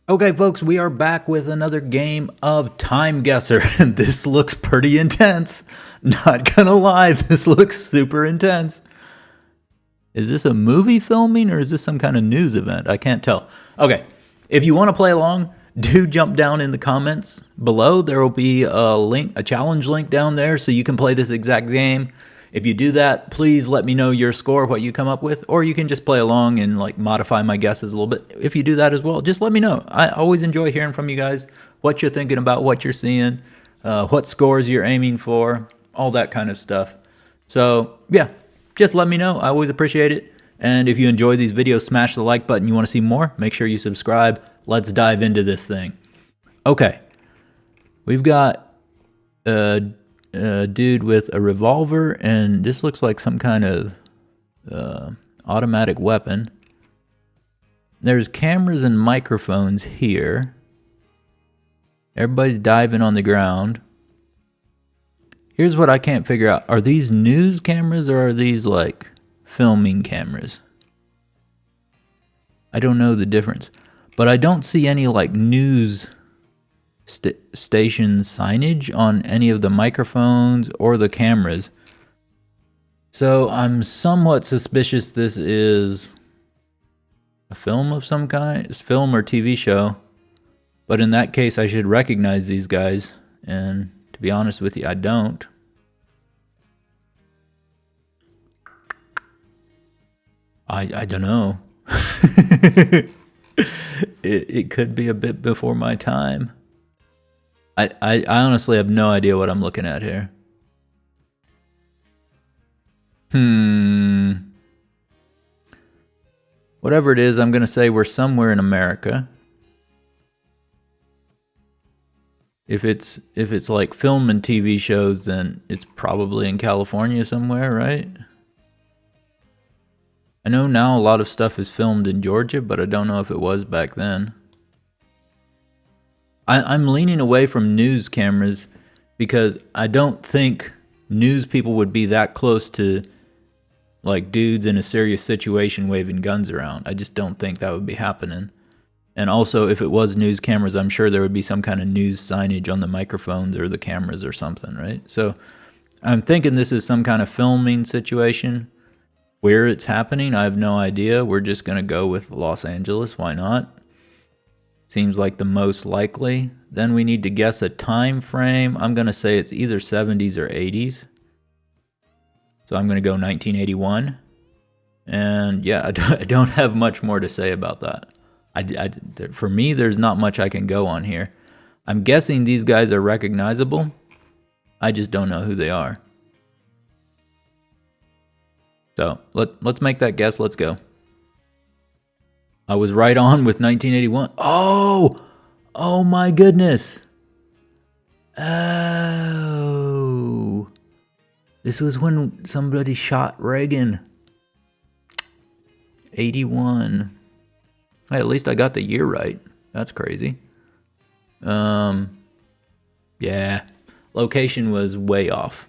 Okay, folks, we are back with another game of TimeGuessr, and this looks pretty intense. Not gonna lie, this looks super intense. Is this a movie filming or is this some kind of news event? I can't tell. Okay, if you want to play along, do jump down in the comments below. There will be a link, a challenge link down there, so you can play this exact game. If you do that, please let me know your score, what you come up with, or you can just play along and like modify my guesses a little bit. If you do that as well, just let me know. I always enjoy hearing from you guys, what you're thinking about, what you're seeing, what scores you're aiming for, all that kind of stuff. So yeah, just let me know. I always appreciate it. And if you enjoy these videos, smash the like button. You want to see more? Make sure you subscribe. Let's dive into this thing. Okay, we've got a dude with a revolver, and this looks like some kind of automatic weapon. There's cameras and microphones here. Everybody's diving on the ground. Here's what I can't figure out. Are these news cameras or are these like filming cameras? I don't know the difference. But I don't see any like news station signage on any of the microphones or the cameras. So I'm somewhat suspicious this is a film of some kind. It's film or TV show. But in that case, I should recognize these guys. And to be honest with you, I don't. I don't know. It could be a bit before my time. I honestly have no idea what I'm looking at here. Whatever it is, I'm going to say we're somewhere in America. If it's like film and TV shows, then it's probably in California somewhere, right? I know now a lot of stuff is filmed in Georgia, but I don't know if it was back then. I'm leaning away from news cameras because I don't think news people would be that close to like dudes in a serious situation waving guns around. I just don't think that would be happening. And also, if it was news cameras, I'm sure there would be some kind of news signage on the microphones or the cameras or something, right? So I'm thinking this is some kind of filming situation. Where it's happening, I have no idea. We're just going to go with Los Angeles. Why not? Seems like the most likely. Then we need to guess a time frame. I'm going to say it's either 70s or 80s. So I'm going to go 1981. And yeah, I don't have much more to say about that. For me, there's not much I can go on here. I'm guessing these guys are recognizable. I just don't know who they are. So let's make that guess. Let's go. I was right on with 1981. Oh my goodness. Oh, this was when somebody shot Reagan. 81. Hey, at least I got the year right. That's crazy. Yeah, location was way off.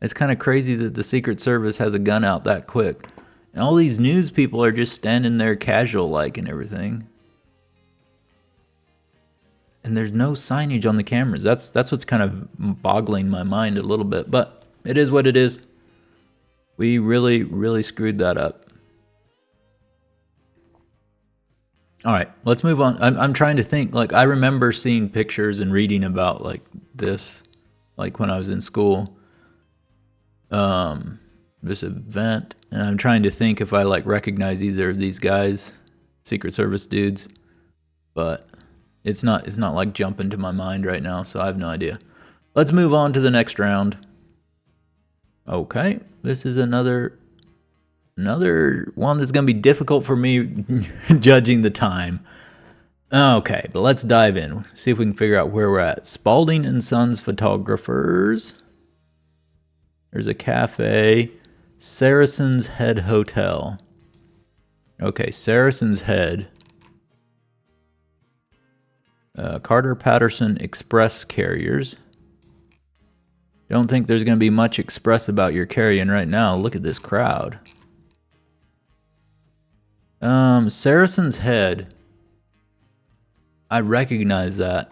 It's kind of crazy that the Secret Service has a gun out that quick. And all these news people are just standing there casual-like and everything. And there's no signage on the cameras. That's what's kind of boggling my mind a little bit. But it is what it is. We really, really screwed that up. All right, let's move on. I'm trying to think. Like, I remember seeing pictures and reading about like this, like when I was in school. This event, and I'm trying to think if I like recognize either of these guys, Secret Service dudes, but it's not like jumping to my mind right now, so I have no idea. Let's move on to the next round. Okay, this is another one that's gonna be difficult for me judging the time. Okay, but let's dive in. See if we can figure out where we're at. Spalding and Sons Photographers. There's a cafe. Saracen's Head Hotel. Okay, Saracen's Head. Carter Patterson Express Carriers. Don't think there's going to be much express about your carrying right now. Look at this crowd. Saracen's Head. I recognize that.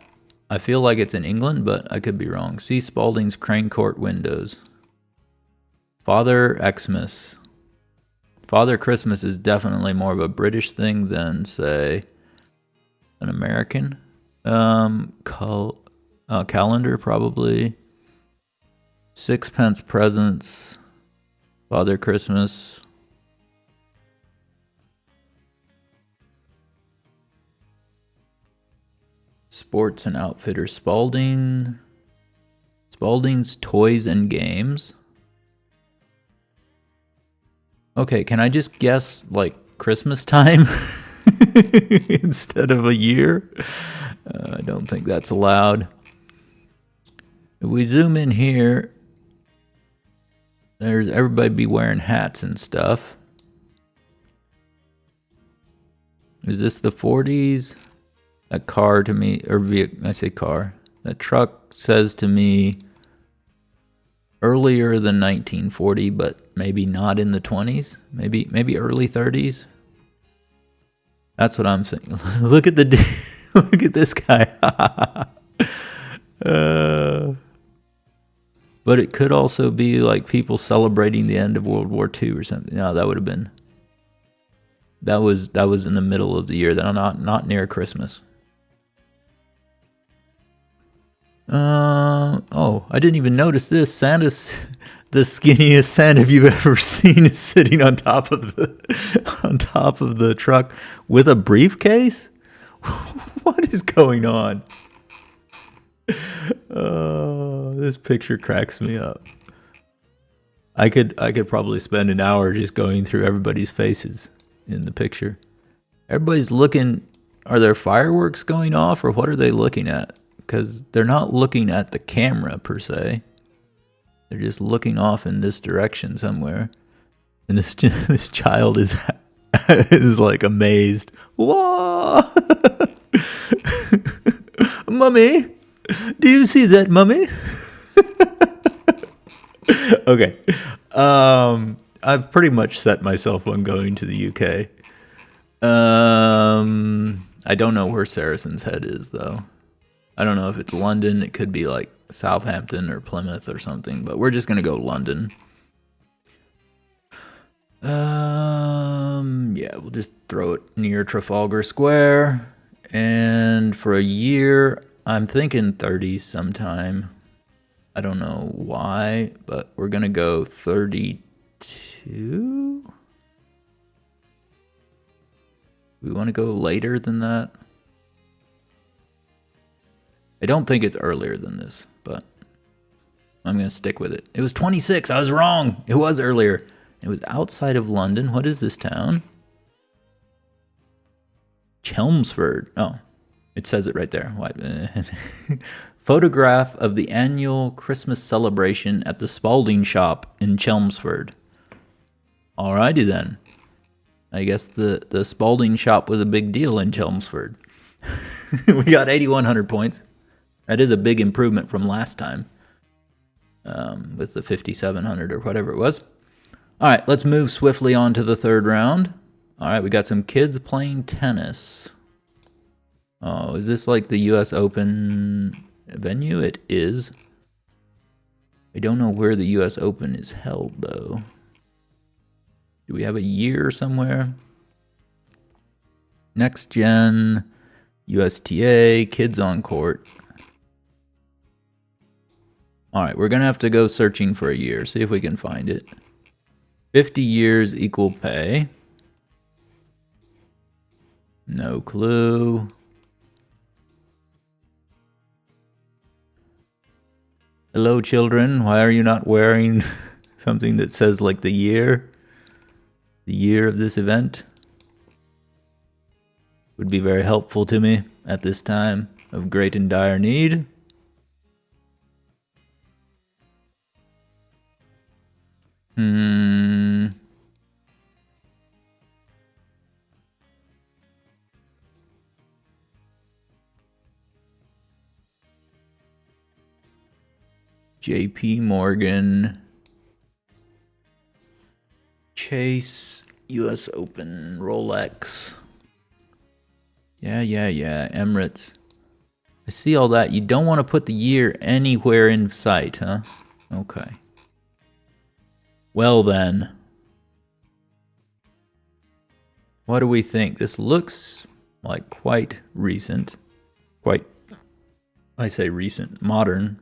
I feel like it's in England, but I could be wrong. See Spalding's Crane Court windows. Father Xmas. Father Christmas is definitely more of a British thing than, say, an American. Calendar, probably. Sixpence Presents. Father Christmas. Sports and Outfitters. Spalding's Toys and Games. Okay, can I just guess, like, Christmas time instead of a year? I don't think that's allowed. If we zoom in here, there's everybody be wearing hats and stuff. Is this the 40s? A car to me, or I say car. That truck says to me earlier than 1940, but maybe not in the 20s. Maybe early 30s. That's what I'm saying. Look at look at this guy. But it could also be like people celebrating the end of World War II or something. No, that would have been. That was in the middle of the year. Not near Christmas. Oh, I didn't even notice this. Santa's the skinniest Santa you've ever seen is sitting on top of the truck with a briefcase. What is going on? This picture cracks me up. I could probably spend an hour just going through everybody's faces in the picture. Everybody's looking. Are there fireworks going off, or what are they looking at? Because they're not looking at the camera per se. They're just looking off in this direction somewhere. And this child is like amazed. Whoa! Mummy, do you see that, Mummy? Okay. I've pretty much set myself on going to the UK. I don't know where Saracen's Head is, though. I don't know if it's London. It could be like Southampton or Plymouth or something, but we're just going to go London. Yeah, we'll just throw it near Trafalgar Square. And for a year, I'm thinking 30s sometime. I don't know why, but we're going to go 32. We want to go later than that. I don't think it's earlier than this, but I'm going to stick with it. It was 26. I was wrong. It was earlier. It was outside of London. What is this town? Chelmsford. Oh, it says it right there. What? Photograph of the annual Christmas celebration at the Spalding shop in Chelmsford. Alrighty then. I guess the Spalding shop was a big deal in Chelmsford. We got 8,100 points. That is a big improvement from last time with the 5,700 or whatever it was. All right, let's move swiftly on to the third round. All right, we got some kids playing tennis. Oh, is this like the U.S. Open venue? It is. I don't know where the U.S. Open is held, though. Do we have a year somewhere? Next Gen, USTA, kids on court. All right, we're going to have to go searching for a year, see if we can find it. 50 years equal pay. No clue. Hello, children. Why are you not wearing something that says like the year? The year of this event would be very helpful to me at this time of great and dire need. JP Morgan. Chase US Open, Rolex. Yeah. Emirates. I see all that. You don't want to put the year anywhere in sight, huh? Okay. Well then. What do we think? This looks like quite recent. I say recent, modern.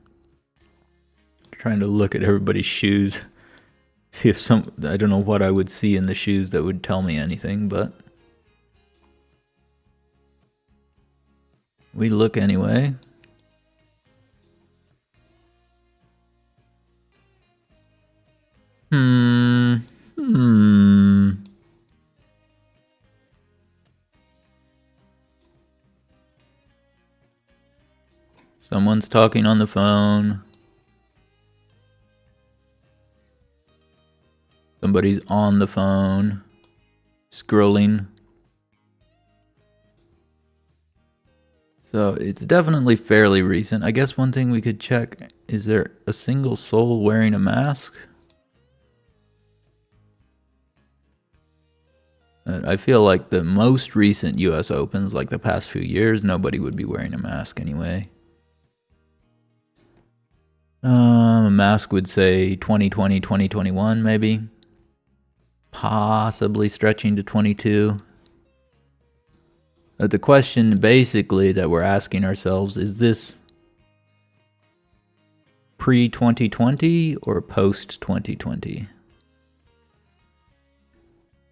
Trying to look at everybody's shoes. See if I don't know what I would see in the shoes that would tell me anything, but we look anyway. Someone's talking on the phone. Somebody's on the phone. Scrolling. So it's definitely fairly recent. I guess one thing we could check, is there a single soul wearing a mask? I feel like the most recent US Opens, like the past few years, nobody would be wearing a mask anyway. A mask would say 2020, 2021 maybe. Possibly stretching to 22. The question basically that we're asking ourselves, is this pre-2020 or post-2020?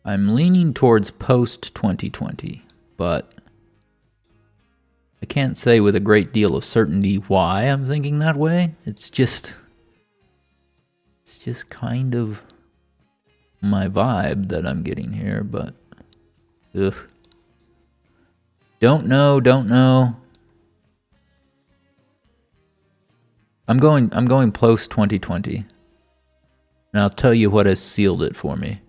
I'm leaning towards post-2020, but I can't say with a great deal of certainty why I'm thinking that way. It's just kind of my vibe that I'm getting here, but ugh. Don't know. I'm going post 2020. And I'll tell you what has sealed it for me.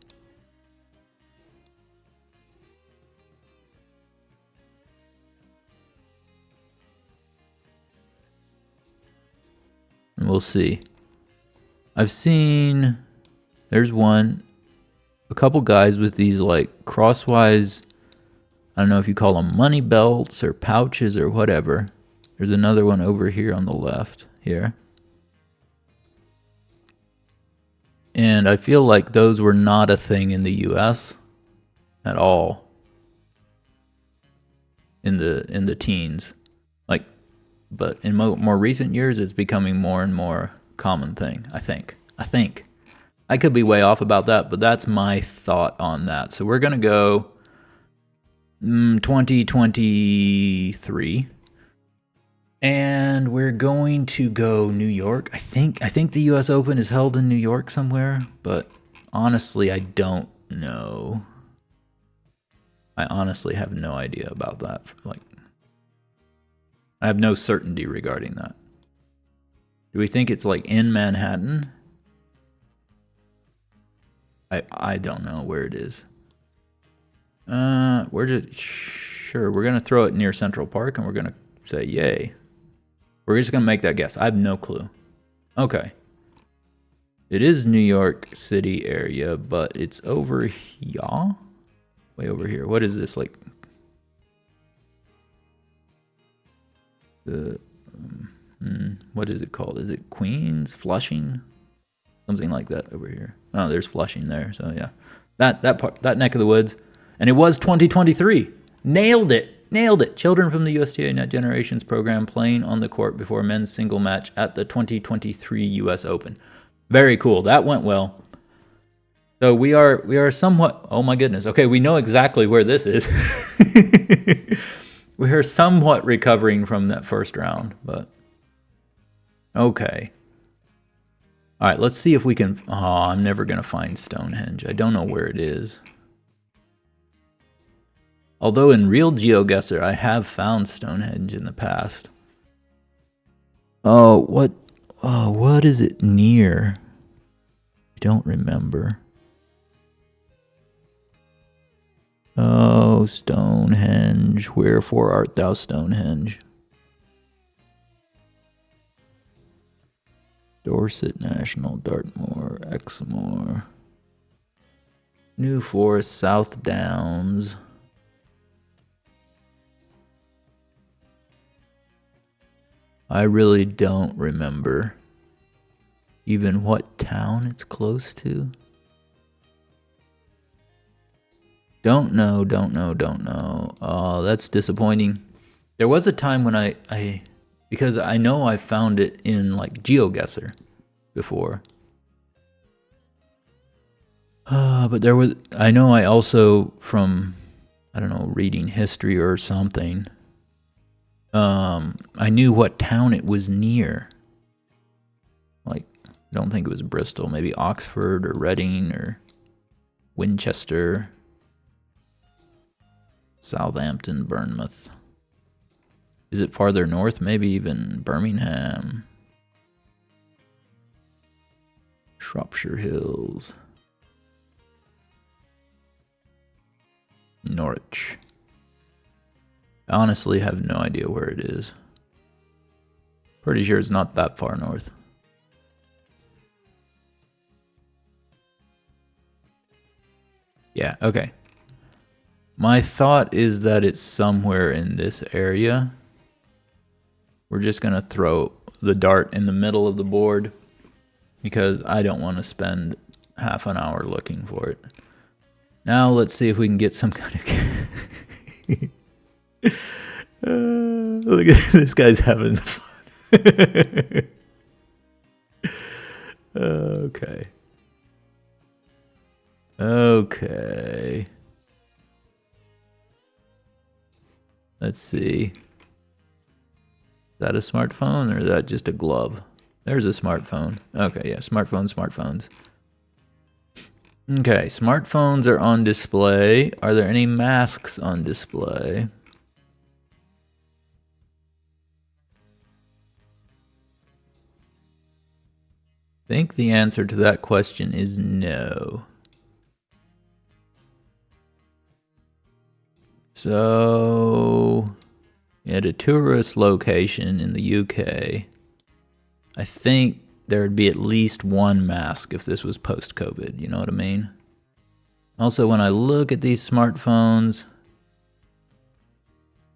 And we'll see. I've seen, there's a couple guys with these like crosswise, I don't know if you call them money belts or pouches or whatever. There's another one over here on the left here. And I feel like those were not a thing in the US at all. In the teens. Like, but in more recent years it's becoming more and more common thing, I think. I could be way off about that, but that's my thought on that. So we're going to go 2023. And we're going to go New York. I think the US Open is held in New York somewhere, but honestly, I don't know. I honestly have no idea about that. Like, I have no certainty regarding that. Do we think it's like in Manhattan? I don't know where it is. Sure, we're gonna throw it near Central Park and we're gonna say yay. We're just gonna make that guess. I have no clue. Okay. It is New York City area, but it's over here. Way over here. What is this, like? What is it called? Is it Queens? Flushing? Something like that over here. Oh, there's Flushing there. So yeah, that neck of the woods, and it was 2023. Nailed it. Children from the USTA Net Generations program playing on the court before men's single match at the 2023 US Open. Very cool. That went well. So we are somewhat. Oh my goodness. Okay, we know exactly where this is. We are somewhat recovering from that first round, but okay. All right, let's see if we can. Oh, I'm never going to find Stonehenge. I don't know where it is. Although in real GeoGuessr, I have found Stonehenge in the past. Oh, what is it near? I don't remember. Oh, Stonehenge, wherefore art thou, Stonehenge? Dorset National, Dartmoor, Exmoor. New Forest, South Downs. I really don't remember even what town it's close to. Don't know. Oh, that's disappointing. There was a time when I because I know I found it in like GeoGuessr before. But there was, I know I also, from, I don't know, reading history or something, I knew what town it was near. Like, I don't think it was Bristol, maybe Oxford or Reading or Winchester, Southampton, Bournemouth. Is it farther north? Maybe even Birmingham. Shropshire Hills. Norwich. I honestly have no idea where it is. Pretty sure it's not that far north. Yeah, okay. My thought is that it's somewhere in this area. We're just gonna throw the dart in the middle of the board because I don't want to spend half an hour looking for it. Now let's see if we can get some kind of... look at this guy's having fun. Okay. Okay. Let's see. Is that a smartphone or is that just a glove? There's a smartphone. Okay, yeah, smartphones. Okay, smartphones are on display. Are there any masks on display? I think the answer to that question is no. So, at a tourist location in the UK, I think there'd be at least one mask if this was post-COVID, you know what I mean? Also, when I look at these smartphones,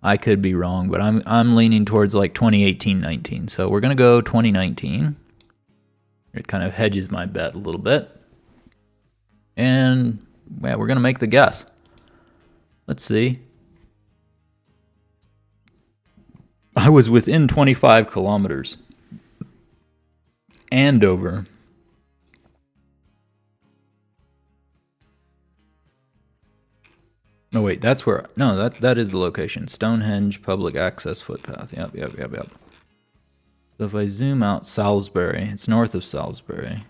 I could be wrong, but I'm leaning towards like 2018-19. So we're gonna go 2019. It kind of hedges my bet a little bit. And yeah, we're gonna make the guess. Let's see. I was within 25 kilometers. Andover. No, wait, that's where... No, that is the location. Stonehenge Public Access Footpath. Yep. So if I zoom out, Salisbury. It's north of Salisbury.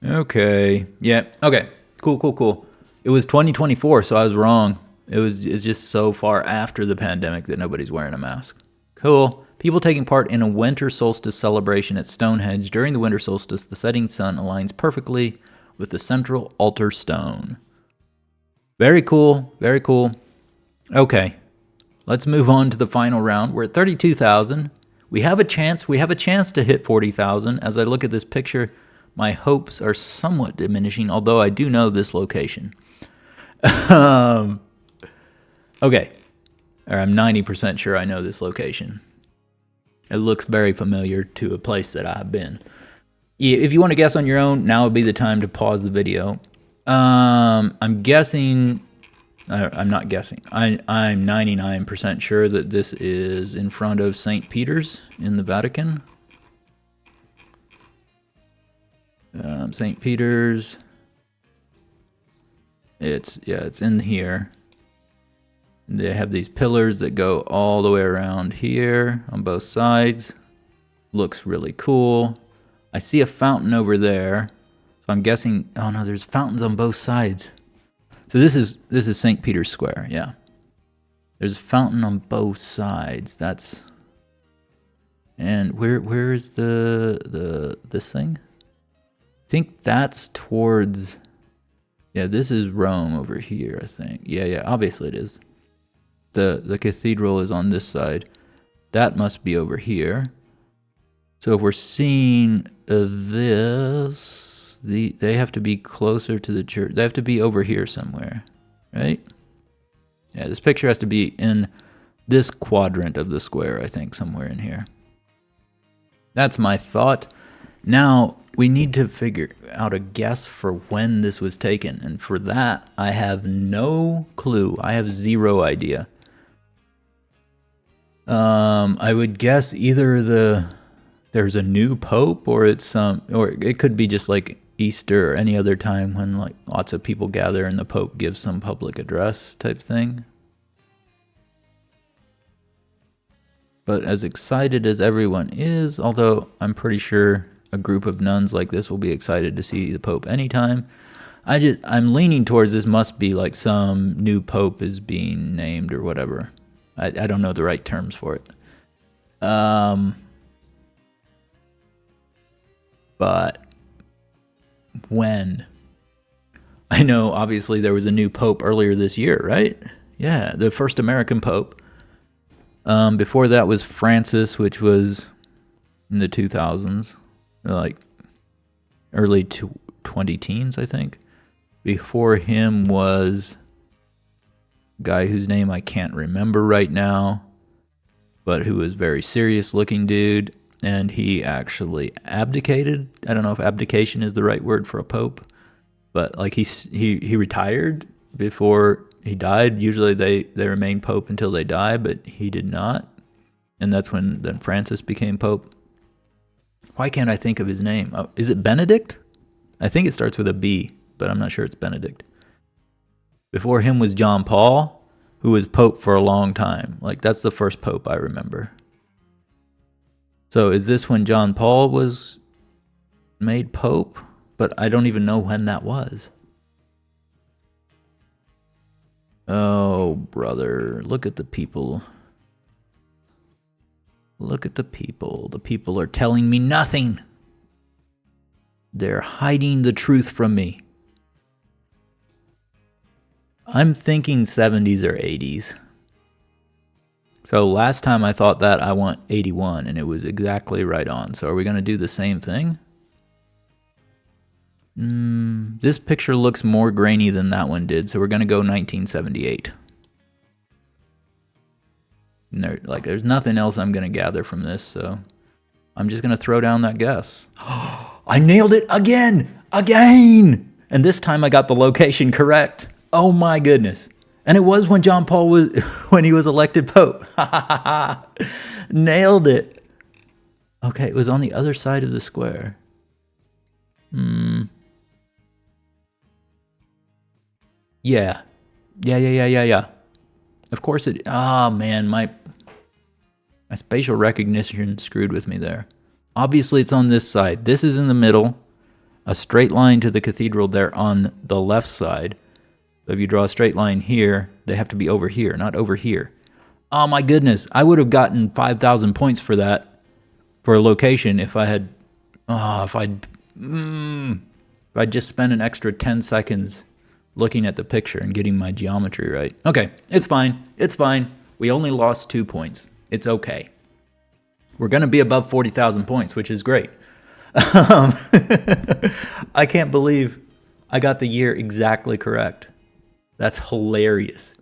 Okay. Yeah, okay. Cool. It was 2024, so I was wrong. It's just so far after the pandemic that nobody's wearing a mask. Cool. People taking part in a winter solstice celebration at Stonehenge. During the winter solstice, the setting sun aligns perfectly with the central altar stone. Very cool. Okay, let's move on to the final round. We're at 32,000. We have a chance to hit 40,000. As I look at this picture, my hopes are somewhat diminishing, although I do know this location. Okay, or I'm 90% sure I know this location. It looks very familiar to a place that I've been. If you want to guess on your own, now would be the time to pause the video. I'm guessing... I'm not guessing. I'm 99% sure that this is in front of St. Peter's in the Vatican. St. Peter's. It's in here. They have these pillars that go all the way around here on both sides. Looks really cool. I see a fountain over there. So I'm guessing, oh no, there's fountains on both sides. So this is St. Peter's Square, yeah. There's a fountain on both sides. That's, and where is this thing? I think that's towards, yeah, this is Rome over here, I think. Yeah, obviously it is. The cathedral is on this side. That must be over here. So if we're seeing this They have to be closer to the church. They have to be over here somewhere, right? Yeah, this picture has to be in this quadrant of the square, I think, somewhere in here. That's my thought. Now, we need to figure out a guess for when this was taken, and for that, I have no clue. I have zero idea. I would guess either there's a new pope, or or it could be just like Easter or any other time when like lots of people gather and the pope gives some public address type thing. But as excited as everyone is, although I'm pretty sure a group of nuns like this will be excited to see the pope anytime, I'm leaning towards this must be like some new pope is being named or whatever. I don't know the right terms for it. But when? I know obviously there was a new pope earlier this year, right? Yeah, the first American pope. Before that was Francis, which was in the 2000s, like early 20-teens, I think. Before him was a guy whose name I can't remember right now, but who was a very serious looking dude, and he actually abdicated. I don't know if abdication is the right word for a pope, but like he retired before he died. Usually they remain pope until they die, but he did not. And that's when then Francis became pope. Why can't I think of his name? Oh, is it Benedict? I think it starts with a B, but I'm not sure it's Benedict. Before him was John Paul, who was pope for a long time. Like that's the first pope I remember. So is this when John Paul was made pope? But I don't even know when that was. Oh, brother, look at the people. Look at the people. The people are telling me nothing. They're hiding the truth from me. I'm thinking 70s or 80s. So last time I thought that, I went 81, and it was exactly right on. So are we going to do the same thing? This picture looks more grainy than that one did, so we're going to go 1978. And there's nothing else I'm going to gather from this, so I'm just going to throw down that guess. I nailed it again! Again! And this time I got the location correct. Oh my goodness. And it was when John Paul was, when he was elected Pope. Nailed it. Okay, it was on the other side of the square. Yeah. Of course it, oh man, my spatial recognition screwed with me there. Obviously it's on this side. This is in the middle. A straight line to the cathedral there on the left side. So if you draw a straight line here, they have to be over here, not over here. Oh my goodness, I would have gotten 5,000 points for that, for a location, if I had, if I'd just spent an extra 10 seconds looking at the picture and getting my geometry right. Okay, it's fine, it's fine. We only lost 2 points. It's okay. We're gonna be above 40,000 points, which is great. I can't believe I got the year exactly correct. That's hilarious.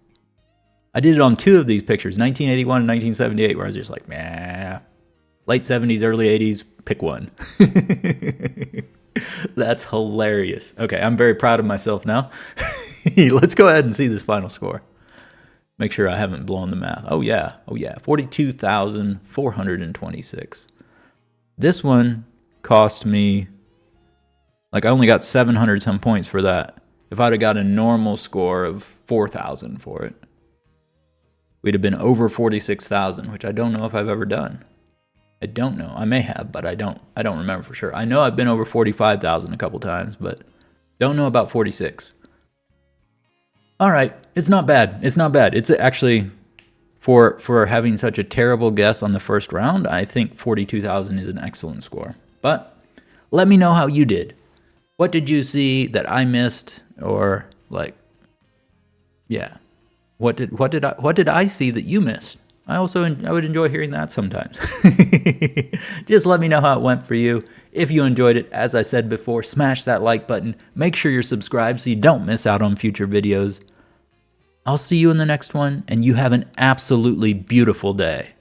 I did it on 2 of these pictures, 1981 and 1978, where I was just like, nah. Late 70s, early 80s, pick one. That's hilarious. Okay, I'm very proud of myself now. Let's go ahead and see this final score. Make sure I haven't blown the math. Oh yeah, 42,426. This one cost me, like I only got 700 some points for that. If I'd have got a normal score of 4,000 for it, we'd have been over 46,000, which I don't know if I've ever done. I don't know. I may have, but I don't remember for sure. I know I've been over 45,000 a couple times, but don't know about 46. All right, it's not bad. It's not bad. It's actually, for having such a terrible guess on the first round, I think 42,000 is an excellent score. But let me know how you did. What did you see that I missed, or like, yeah, what did I see that you missed? I would enjoy hearing that sometimes. Just let me know how it went for you. If you enjoyed it, as I said before, smash that like button. Make sure you're subscribed so you don't miss out on future videos. I'll see you in the next one, and you have an absolutely beautiful day.